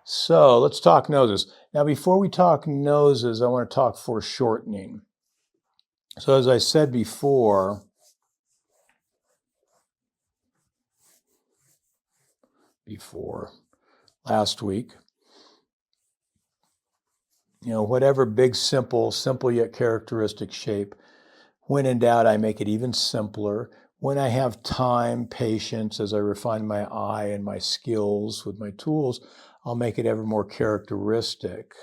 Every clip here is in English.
So let's talk noses. Now, before we talk noses, I want to talk foreshortening. So as I said before, last week, whatever big, simple yet characteristic shape, when in doubt, I make it even simpler. When I have time, patience, as I refine my eye and my skills with my tools, I'll make it ever more characteristic.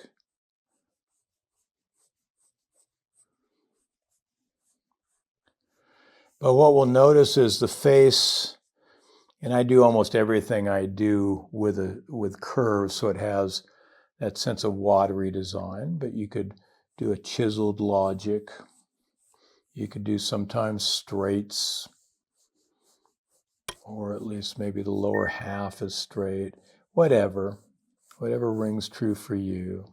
But what we'll notice is the face, and I do almost everything I do with curves, so it has that sense of watery design, but you could do a chiseled logic. You could do sometimes straights, or at least maybe the lower half is straight, whatever rings true for you.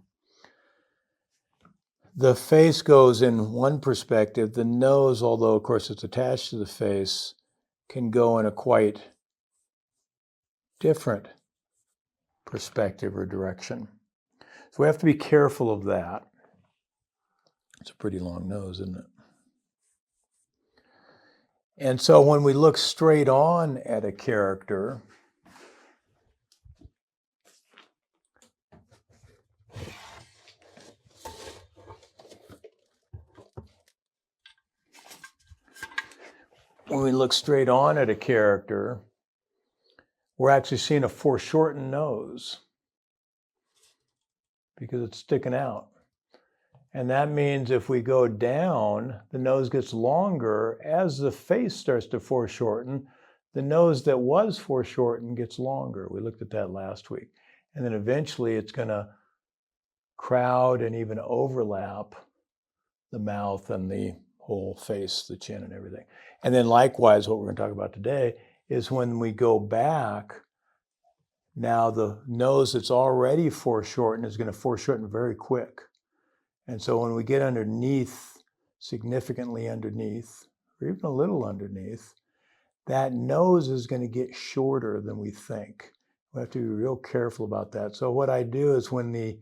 The face goes in one perspective. The nose, although of course it's attached to the face, can go in a quite different perspective or direction. So we have to be careful of that. It's a pretty long nose, isn't it? And so when we look straight on at a character, we're actually seeing a foreshortened nose because it's sticking out. And that means if we go down, the nose gets longer. As the face starts to foreshorten, the nose that was foreshortened gets longer. We looked at that last week. And then eventually it's going to crowd and even overlap the mouth and the whole face, the chin and everything. And then likewise, what we're going to talk about today is when we go back, now the nose that's already foreshortened is going to foreshorten very quick. And so when we get underneath, significantly underneath, or even a little underneath, that nose is going to get shorter than we think. We have to be real careful about that. So what I do is when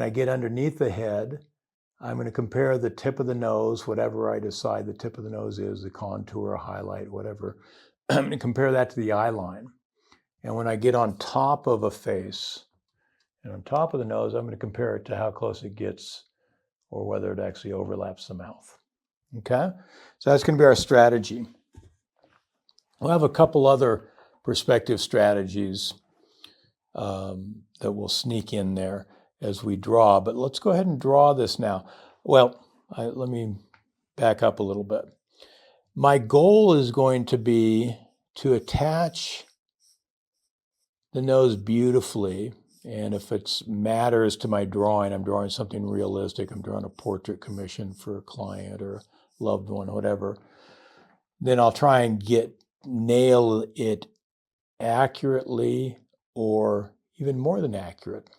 I get underneath the head, I'm going to compare the tip of the nose, whatever I decide the tip of the nose is, the contour, highlight, whatever. I'm going to compare that to the eye line. And when I get on top of a face and on top of the nose, I'm going to compare it to how close it gets or whether it actually overlaps the mouth. Okay? So that's going to be our strategy. We'll have a couple other perspective strategies that will sneak in there as we draw, but let's go ahead and draw this now. Well, let me back up a little bit. My goal is going to be to attach the nose beautifully, and if it matters to my drawing, I'm drawing something realistic, I'm drawing a portrait commission for a client or a loved one, whatever, then I'll try and nail it accurately or even more than accurate.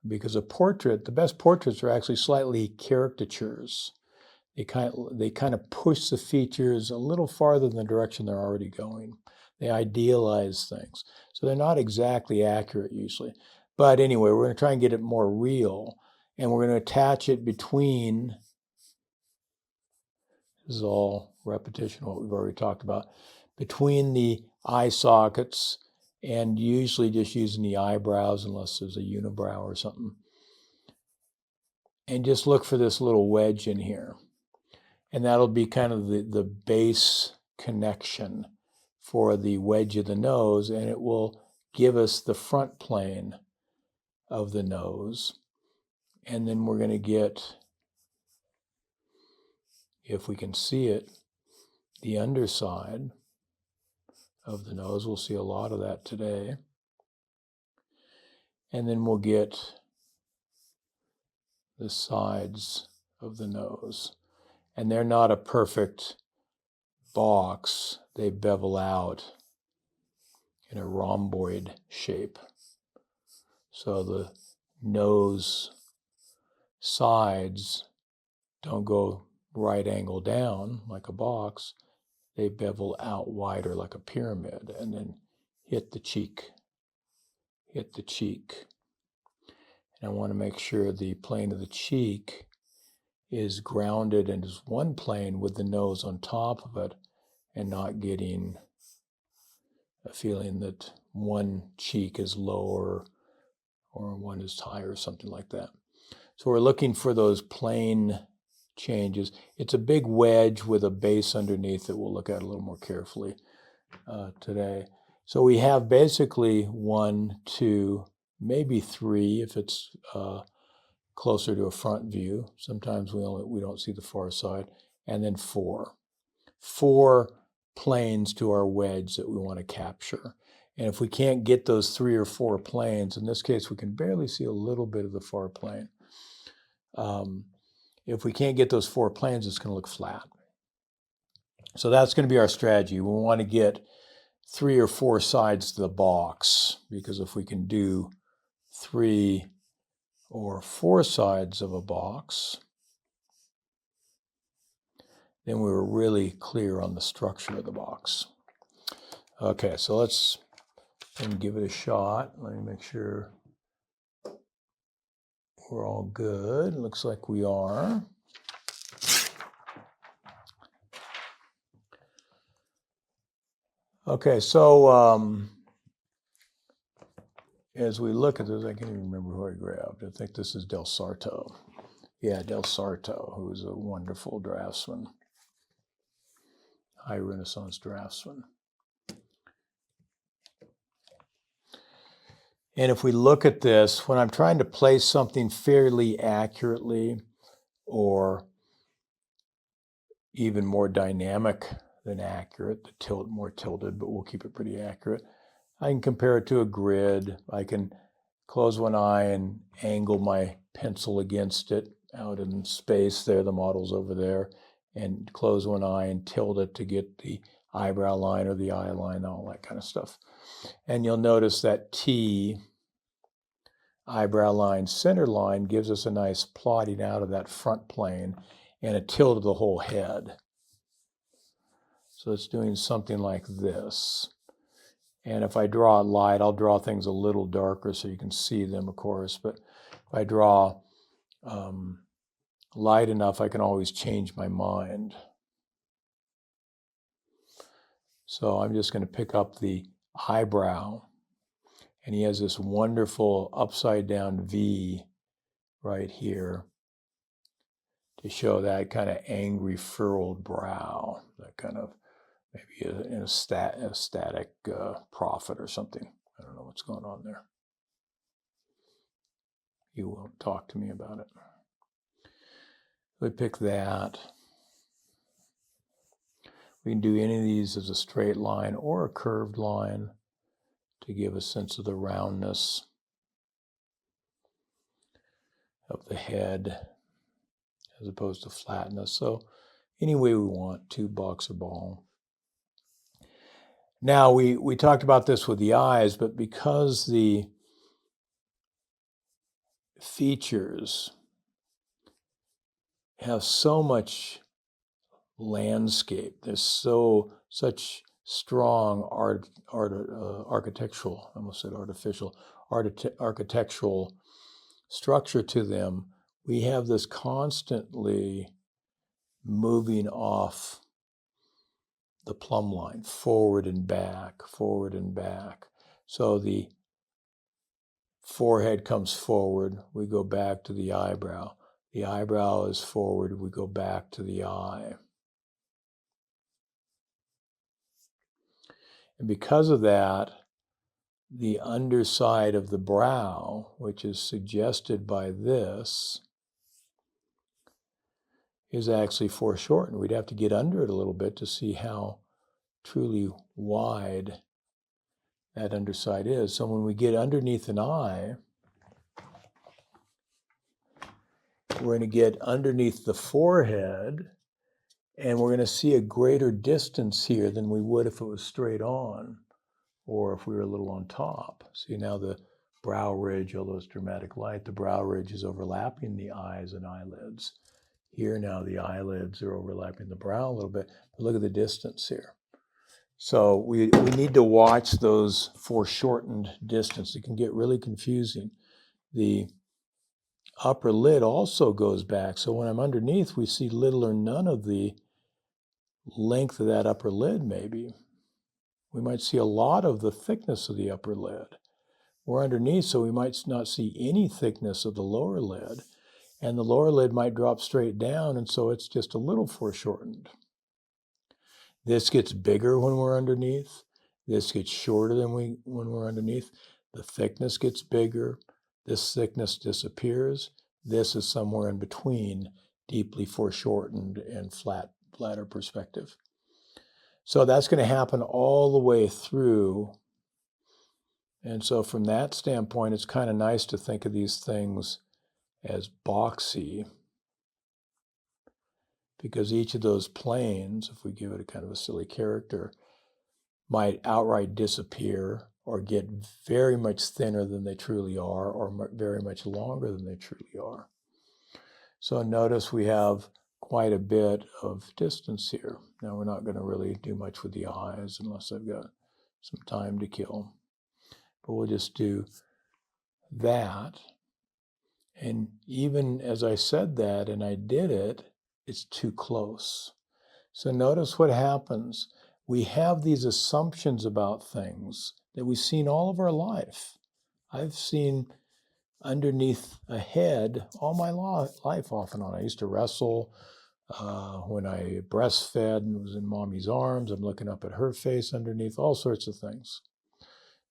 Because the best portraits are actually slightly caricatures. They kind of push the features a little farther in the direction they're already going. They idealize things. So they're not exactly accurate usually. But anyway, we're going to try and get it more real. And we're going to attach it between, this is all repetition, what we've already talked about, between the eye sockets and usually just using the eyebrows unless there's a unibrow or something. And just look for this little wedge in here. And that'll be kind of the base connection for the wedge of the nose, and it will give us the front plane of the nose. And then we're going to get, if we can see it, the underside of the nose. We'll see a lot of that today. And then we'll get the sides of the nose. And they're not a perfect box. They bevel out in a rhomboid shape. So the nose sides don't go right angle down like a box. They bevel out wider like a pyramid and then hit the cheek And I want to make sure the plane of the cheek is grounded and is one plane with the nose on top of it, and not getting a feeling that one cheek is lower or one is higher or something like that. So we're looking for those plane changes. It's a big wedge with a base underneath that we'll look at a little more carefully today. So we have basically 1, 2, maybe 3 if it's closer to a front view. Sometimes we don't see the far side. And then 4. 4 planes to our wedge that we want to capture. And if we can't get those 3 or 4 planes, in this case we can barely see a little bit of the far plane. If we can't get those 4 planes, it's going to look flat. So that's going to be our strategy. We want to get 3 or 4 sides to the box, because if we can do 3 or 4 sides of a box, then we were really clear on the structure of the box. Okay, so let's give it a shot. Let me make sure we're all good. Looks like we are. Okay, so as we look at this, I can't even remember who I grabbed. I think this is Del Sarto. Yeah, Del Sarto, who is a wonderful draftsman, high Renaissance draftsman. And if we look at this, when I'm trying to place something fairly accurately, or even more dynamic than accurate, more tilted, but we'll keep it pretty accurate, I can compare it to a grid. I can close one eye and angle my pencil against it out in space there, the model's over there, and close one eye and tilt it to get the eyebrow line or the eye line, all that kind of stuff. And you'll notice that T, eyebrow line, center line, gives us a nice plotting out of that front plane and a tilt of the whole head. So it's doing something like this. And if I draw it light, I'll draw things a little darker so you can see them, of course. But if I draw light enough, I can always change my mind. So I'm just going to pick up the eyebrow. And he has this wonderful upside down V right here to show that kind of angry furrowed brow, that kind of maybe in a static prophet or something. I don't know what's going on there. You won't talk to me about it. We pick that. We can do any of these as a straight line or a curved line to give a sense of the roundness of the head as opposed to flatness. So any way we want, tube, box, or ball. Now we talked about this with the eyes, but because the features have so much landscape, there's such strong architectural, I almost said artificial, architectural structure to them, we have this constantly moving off the plumb line, forward and back, forward and back. So the forehead comes forward, we go back to the eyebrow. The eyebrow is forward, we go back to the eye. And because of that, the underside of the brow, which is suggested by this, is actually foreshortened. We'd have to get under it a little bit to see how truly wide that underside is. So when we get underneath an eye, we're going to get underneath the forehead, and we're going to see a greater distance here than we would if it was straight on, or if we were a little on top. See now the brow ridge, although it's dramatic light, the brow ridge is overlapping the eyes and eyelids. Here now the eyelids are overlapping the brow a little bit, but look at the distance here. So we need to watch those foreshortened distance. It can get really confusing. The upper lid also goes back. So when I'm underneath, we see little or none of the length of that upper lid maybe. We might see a lot of the thickness of the upper lid. We're underneath, so we might not see any thickness of the lower lid. And the lower lid might drop straight down, and so it's just a little foreshortened. This gets bigger when we're underneath. This gets shorter than when we're underneath. The thickness gets bigger. This thickness disappears. This is somewhere in between deeply foreshortened and flatter perspective. So that's going to happen all the way through. And so from that standpoint, it's kind of nice to think of these things as boxy, because each of those planes, if we give it a kind of a silly character, might outright disappear or get very much thinner than they truly are, or very much longer than they truly are. So notice we have quite a bit of distance here. Now we're not going to really do much with the eyes unless I've got some time to kill. But we'll just do that. And even as I said that and I did it, it's too close. So notice what happens. We have these assumptions about things that we've seen all of our life. I've seen underneath a head all my life off and on. I used to wrestle when I breastfed and was in mommy's arms. I'm looking up at her face underneath, all sorts of things.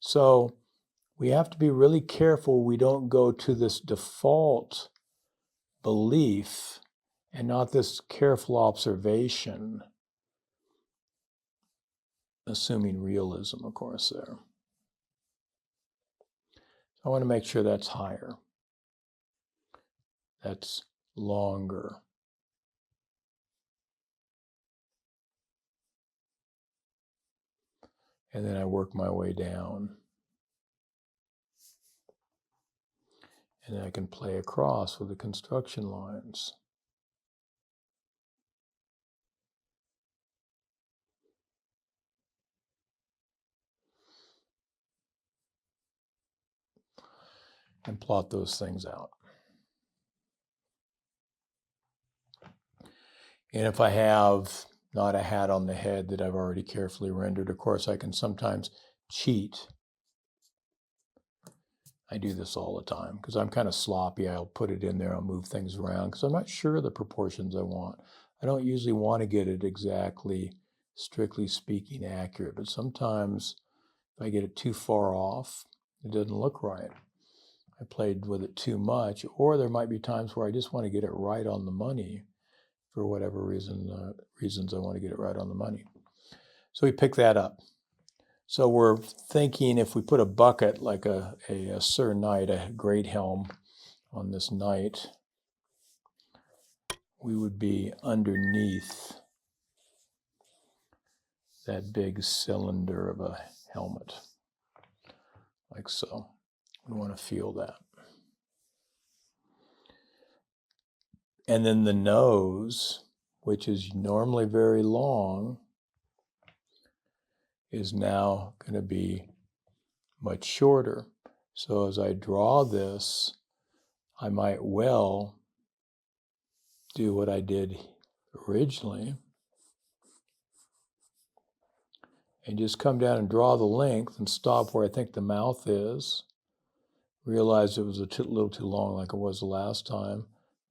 So we have to be really careful we don't go to this default belief and not this careful observation, assuming realism, of course, there. I want to make sure that's higher. That's longer. And then I work my way down. And then I can play across with the construction lines. And plot those things out. And if I have not a hat on the head that I've already carefully rendered, of course, I can sometimes cheat. I do this all the time because I'm kind of sloppy. I'll put it in there, I'll move things around because I'm not sure of the proportions I want. I don't usually want to get it exactly, strictly speaking, accurate, but sometimes if I get it too far off, it doesn't look right. I played with it too much, or there might be times where I just want to get it right on the money for whatever reasons I want to get it right on the money. So we pick that up. So we're thinking if we put a bucket like a Sir Knight, a great helm on this knight, we would be underneath that big cylinder of a helmet, like so. We want to feel that. And then the nose, which is normally very long, is now going to be much shorter. So as I draw this, I might well do what I did originally and just come down and draw the length and stop where I think the mouth is. Realize it was a little too long like it was the last time,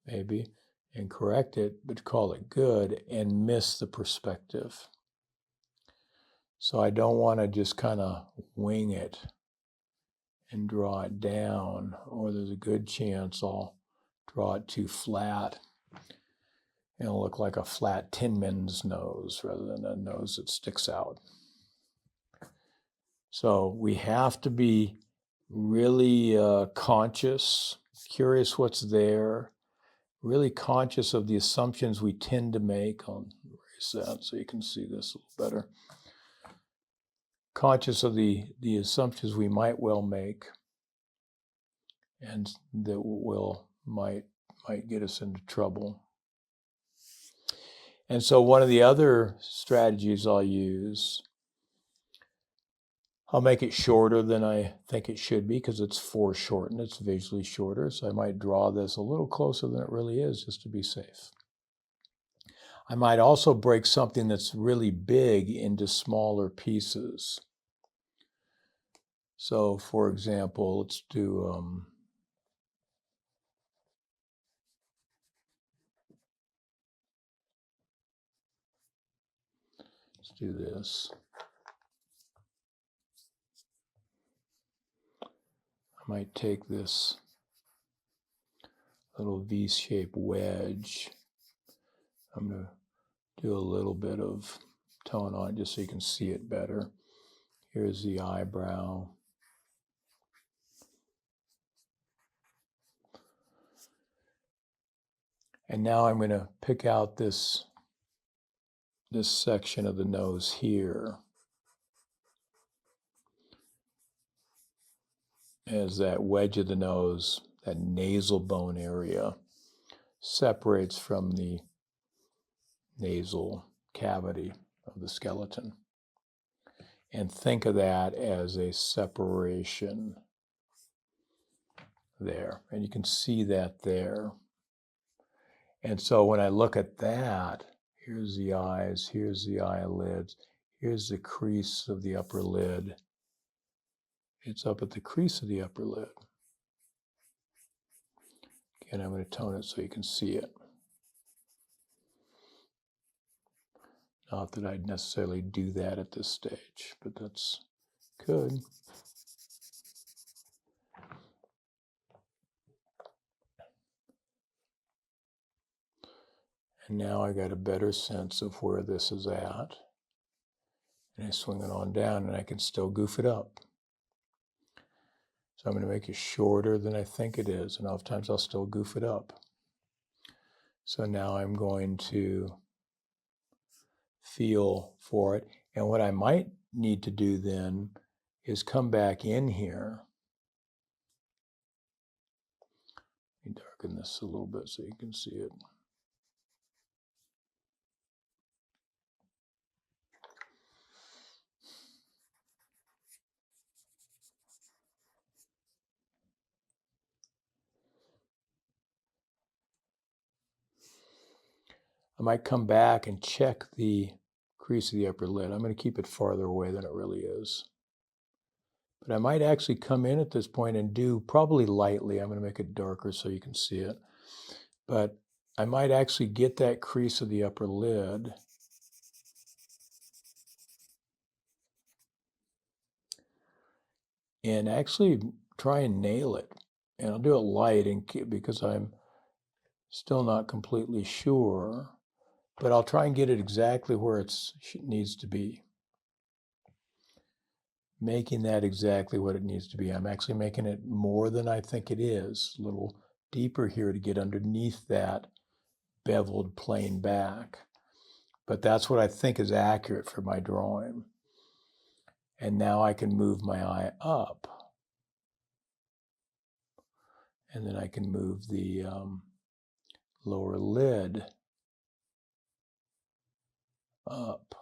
maybe, and correct it, but call it good and miss the perspective. So I don't want to just kind of wing it and draw it down, or there's a good chance I'll draw it too flat and it'll look like a flat Tin Man's nose rather than a nose that sticks out. So we have to be really conscious, curious what's there, really conscious of the assumptions we tend to make. I'll erase that so you can see this a little better. Conscious of the assumptions we might well make and that might get us into trouble. And so one of the other strategies I'll use, I'll make it shorter than I think it should be because it's foreshortened. It's visually shorter, so I might draw this a little closer than it really is just to be safe. I might also break something that's really big into smaller pieces. So, for example, let's do this. I might take this little V-shaped wedge. I'm going to do a little bit of tone on it just so you can see it better. Here's the eyebrow. And now I'm going to pick out this section of the nose here as that wedge of the nose, that nasal bone area, separates from the nasal cavity of the skeleton. And think of that as a separation there. And you can see that there. And so when I look at that, here's the eyes, here's the eyelids, here's the crease of the upper lid. It's up at the crease of the upper lid. Again, I'm going to tone it so you can see it. Not that I'd necessarily do that at this stage, but that's good. And now I got a better sense of where this is at. And I swing it on down and I can still goof it up. So I'm going to make it shorter than I think it is, and oftentimes I'll still goof it up. So now I'm going to feel for it. And what I might need to do then is come back in here. Let me darken this a little bit so you can see it. I might come back and check the crease of the upper lid. I'm going to keep it farther away than it really is. But I might actually come in at this point and do, probably lightly, I'm going to make it darker so you can see it. But I might actually get that crease of the upper lid and actually try and nail it. And I'll do it light because I'm still not completely sure, but I'll try and get it exactly where it needs to be. Making that exactly what it needs to be. I'm actually making it more than I think it is, a little deeper here to get underneath that beveled plain back. But that's what I think is accurate for my drawing. And now I can move my eye up. And then I can move the lower lid up.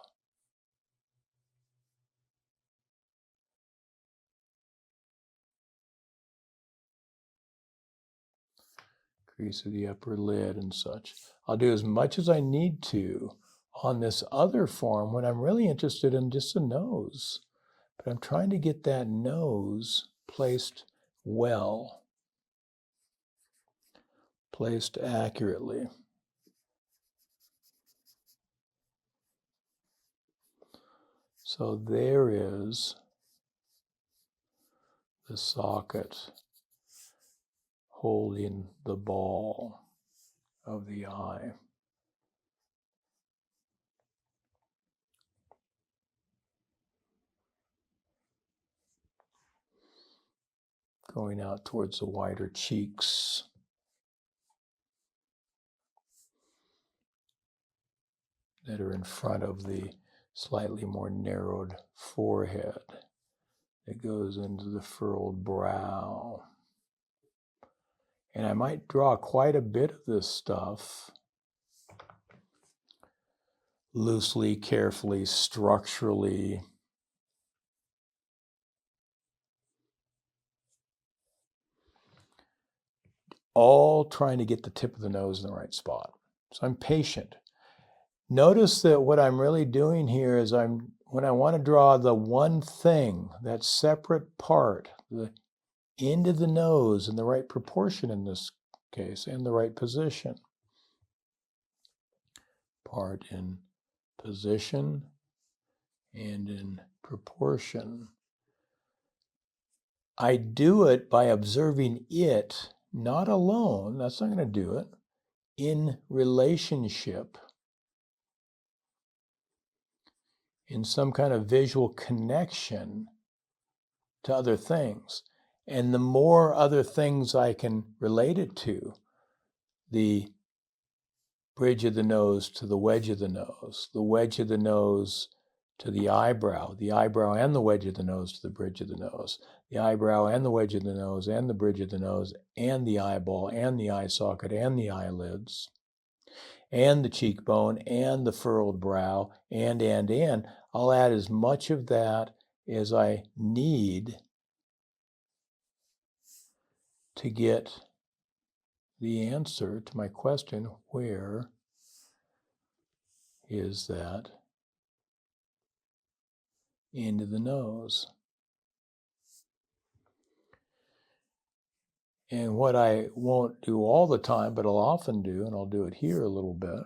Crease of the upper lid and such. I'll do as much as I need to on this other form when I'm really interested in just the nose. But I'm trying to get that nose placed well, placed accurately. So there is the socket holding the ball of the eye. Going out towards the wider cheeks. That are in front of the slightly more narrowed forehead. It goes into the furrowed brow. And I might draw quite a bit of this stuff loosely, carefully, structurally, all trying to get the tip of the nose in the right spot. So I'm patient. Notice that what I'm really doing here is when I want to draw the one thing, that separate part, the end of the nose in the right proportion in this case, and the right position. Part in position and in proportion. I do it by observing it, not alone, that's not going to do it, in relationship, in some kind of visual connection to other things. And the more other things I can relate it to, the bridge of the nose to the wedge of the wedge of the nose to the eyebrow and the wedge of the nose to the bridge of the nose, the eyebrow and the wedge of the nose and the bridge of the nose and the eyeball and the eye socket and the eyelids and the cheekbone and the furrowed brow and. I'll add as much of that as I need to get the answer to my question, where is that end of the nose? And what I won't do all the time, but I'll often do, and I'll do it here a little bit,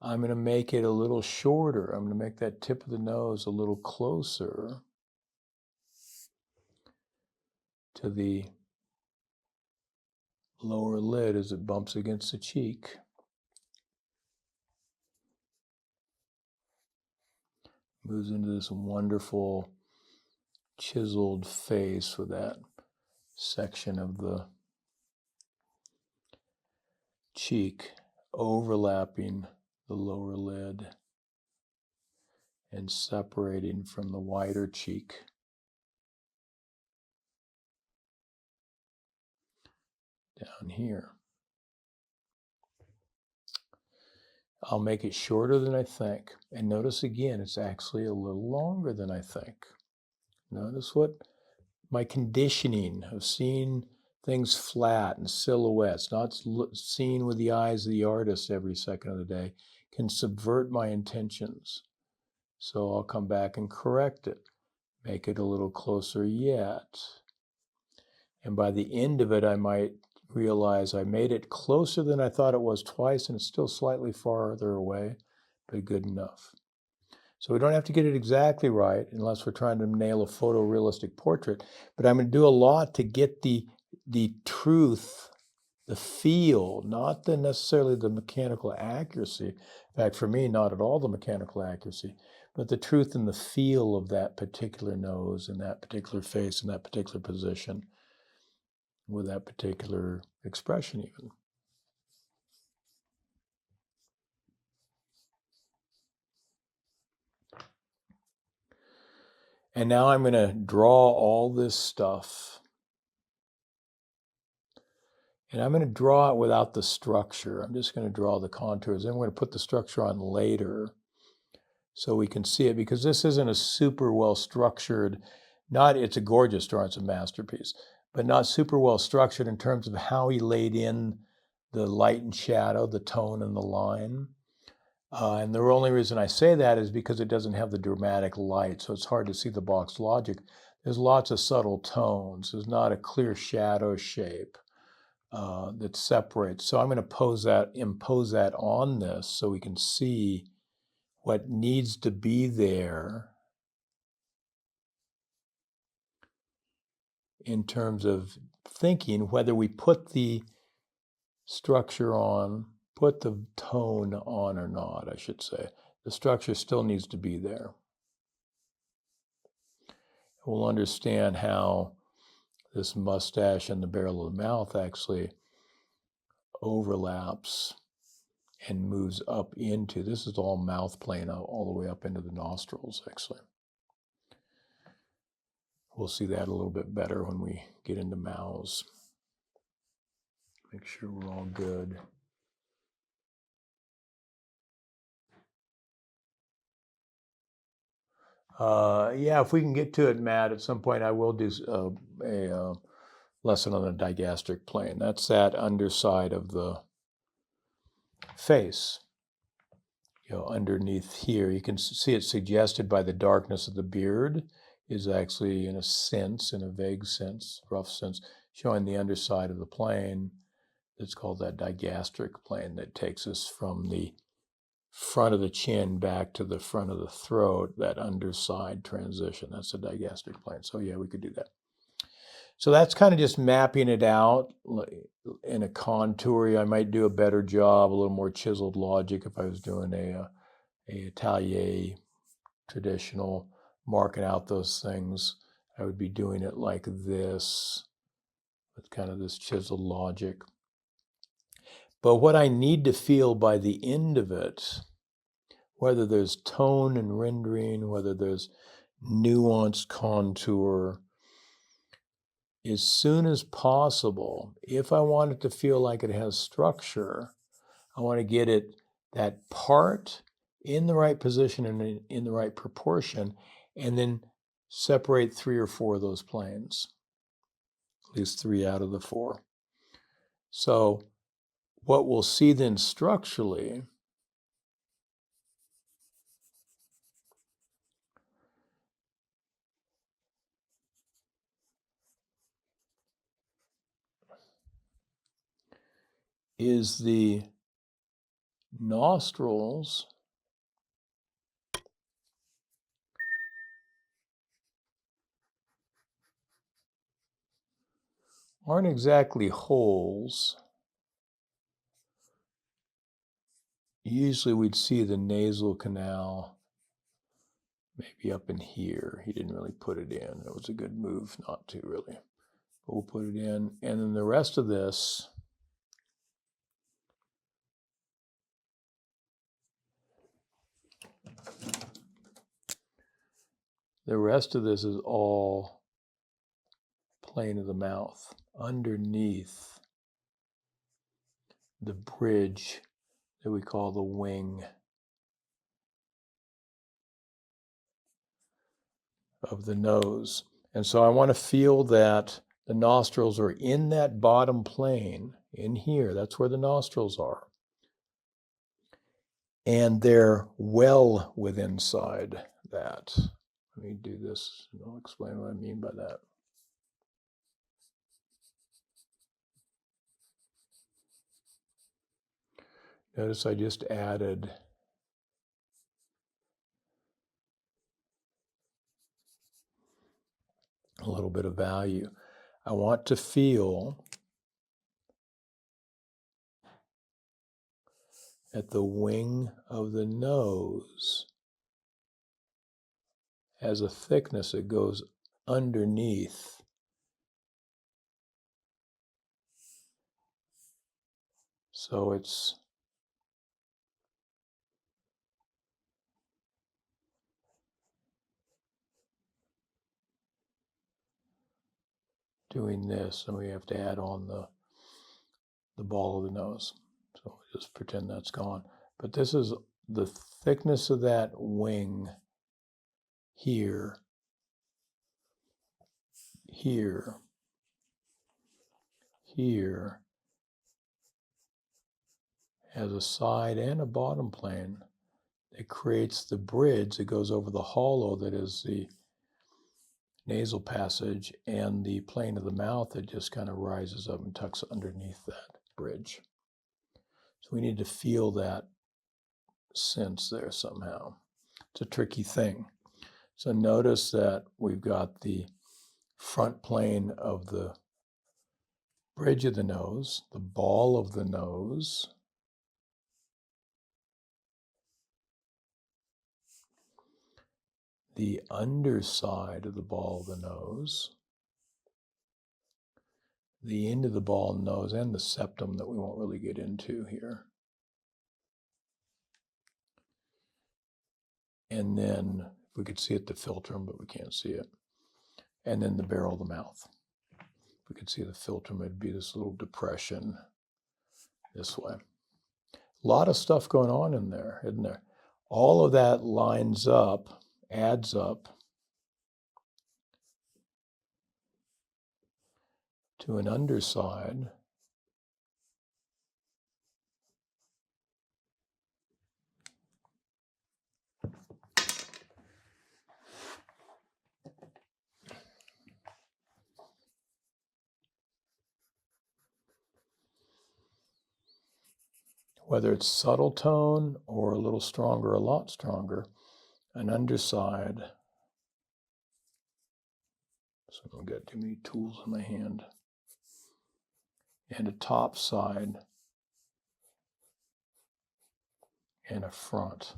I'm going to make it a little shorter. I'm going to make that tip of the nose a little closer to the lower lid as it bumps against the cheek. Moves into this wonderful chiseled face with that section of the cheek overlapping the lower lid and separating from the wider cheek. Down here. I'll make it shorter than I think. And notice again, it's actually a little longer than I think. Notice what my conditioning of seeing things flat and silhouettes, not seen with the eyes of the artist every second of the day, can subvert my intentions. So I'll come back and correct it, make it a little closer yet. And by the end of it, I might realize I made it closer than I thought it was twice, and it's still slightly farther away, but good enough. So we don't have to get it exactly right unless we're trying to nail a photorealistic portrait, but I'm going to do a lot to get the truth, the feel, not necessarily the mechanical accuracy. In fact, for me, not at all the mechanical accuracy, but the truth and the feel of that particular nose and that particular face and that particular position with that particular expression even. And now I'm going to draw all this stuff. And I'm going to draw it without the structure. I'm just going to draw the contours. Then I'm going to put the structure on later so we can see it, because this isn't a super well structured, it's a gorgeous drawing, it's a masterpiece, but not super well structured in terms of how he laid in the light and shadow, the tone and the line. And the only reason I say that is because it doesn't have the dramatic light, so it's hard to see the box logic. There's lots of subtle tones. There's not a clear shadow shape that separates. So I'm going to impose that on this so we can see what needs to be there in terms of thinking whether we put the structure on, put the tone on or not, I should say. The structure still needs to be there. We'll understand how this mustache and the barrel of the mouth actually overlaps and moves up into, this is all mouth plane all the way up into the nostrils actually. We'll see that a little bit better when we get into mouths. Make sure we're all good. Yeah, if we can get to it, Matt, at some point I will do a lesson on the digastric plane. That's that underside of the face. Underneath here, you can see it suggested by the darkness of the beard is actually, in a sense, in a vague sense, rough sense, showing the underside of the plane. It's called that digastric plane that takes us from the front of the chin back to the front of the throat, that underside transition. That's a digastric plane. So yeah, we could do that. So that's kind of just mapping it out in a contour. I might do a better job, a little more chiseled logic if I was doing a atelier traditional, marking out those things. I would be doing it like this, with kind of this chiseled logic. But what I need to feel by the end of it, whether there's tone and rendering, whether there's nuanced contour, as soon as possible, if I want it to feel like it has structure, I want to get it, that part, in the right position and in the right proportion, and then separate 3 or 4 of those planes, at least 3 out of the 4. So what we'll see then structurally is the nostrils aren't exactly holes. Usually we'd see the nasal canal maybe up in here. He didn't really put it in. It was a good move not to, really. But we'll put it in. And then the rest of this, is all plane of the mouth, underneath the bridge that we call the wing of the nose. And so I want to feel that the nostrils are in that bottom plane, in here. That's where the nostrils are. And they're well within inside that. Let me do this, and I'll explain what I mean by that. Notice I just added a little bit of value. I want to feel at the wing of the nose has a thickness that goes underneath. So it's doing this, and we have to add on the ball of the nose. So just pretend that's gone. But this is the thickness of that wing here, here, here, has a side and a bottom plane that creates the bridge that goes over the hollow that is the nasal passage, and the plane of the mouth that just kind of rises up and tucks underneath that bridge. So we need to feel that sense there somehow. It's a tricky thing. So notice that we've got the front plane of the bridge of the nose, the ball of the nose, the underside of the ball of the nose, the end of the ball of the nose, and the septum that we won't really get into here. And then we could see it, the philtrum, but we can't see it. And then the barrel of the mouth. If we could see the philtrum, it'd be this little depression this way. A lot of stuff going on in there, isn't there? All of that lines up adds up to an underside whether it's subtle tone or a little stronger, a lot stronger, an underside. So I've got too many tools in my hand. And a top side and a front,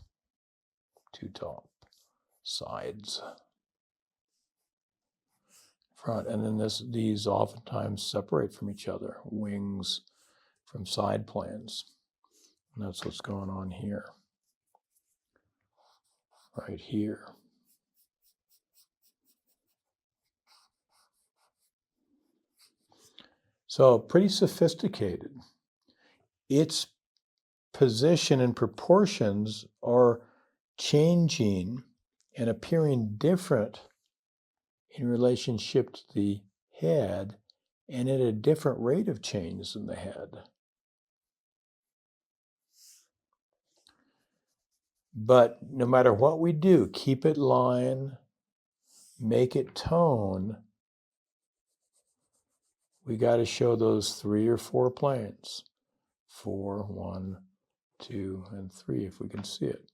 two top sides. Front, and then these oftentimes separate from each other, wings from side planes. And that's what's going on here, right here. So pretty sophisticated. Its position and proportions are changing and appearing different in relationship to the head and at a different rate of change than the head. But no matter what we do, keep it line, make it tone, we got to show those 3 or 4 planes. 4, 1, 2, and 3, if we can see it.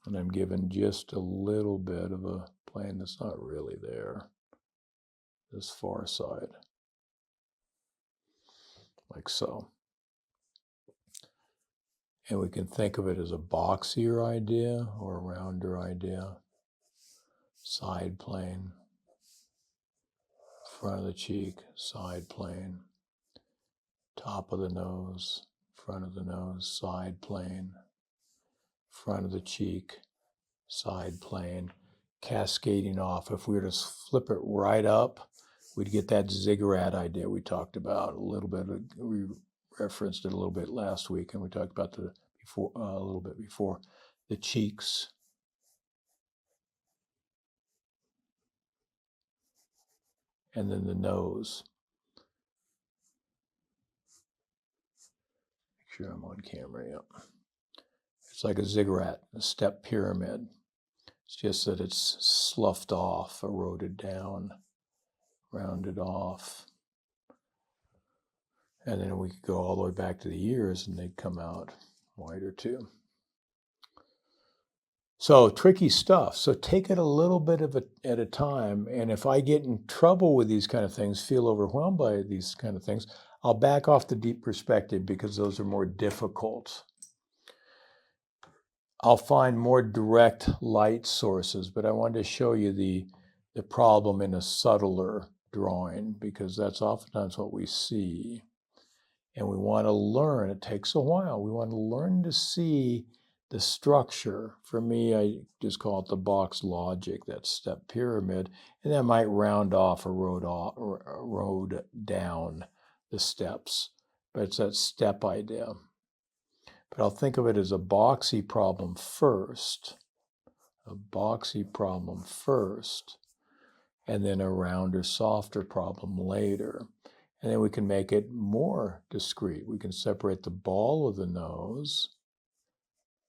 And I'm given just a little bit of a plane that's not really there, this far side, like so. And we can think of it as a boxier idea or a rounder idea. Side plane, front of the cheek, side plane, top of the nose, front of the nose, side plane, front of the cheek, side plane, cascading off. If we were to flip it right up, we'd get that ziggurat idea we talked about a little bit. We referenced it a little bit last week, and we talked about a little bit before, the cheeks. And then the nose. Make sure I'm on camera, yeah. It's like a ziggurat, a step pyramid. It's just that it's sloughed off, eroded down, rounded off. And then we could go all the way back to the ears and they'd come out wider too. So tricky stuff. So take it a little bit at a time. And if I get in trouble with these kind of things, feel overwhelmed by these kind of things, I'll back off the deep perspective because those are more difficult. I'll find more direct light sources, but I wanted to show you the problem in a subtler drawing because that's oftentimes what we see. And we want to learn, it takes a while, we want to learn to see the structure. For me, I just call it the box logic, that step pyramid, and that might round off or road down the steps, but it's that step idea. But I'll think of it as a boxy problem first, and then a rounder, softer problem later. And then we can make it more discrete. We can separate the ball of the nose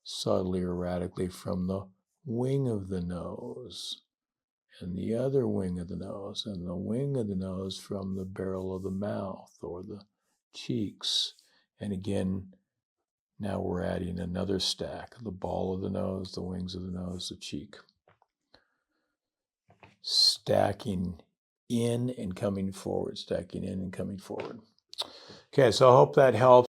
subtly or radically from the wing of the nose, and the other wing of the nose, and the wing of the nose from the barrel of the mouth or the cheeks. And again, now we're adding another stack, the ball of the nose, the wings of the nose, the cheek. Stacking in and coming forward, stacking in and coming forward. Okay, so I hope that helps.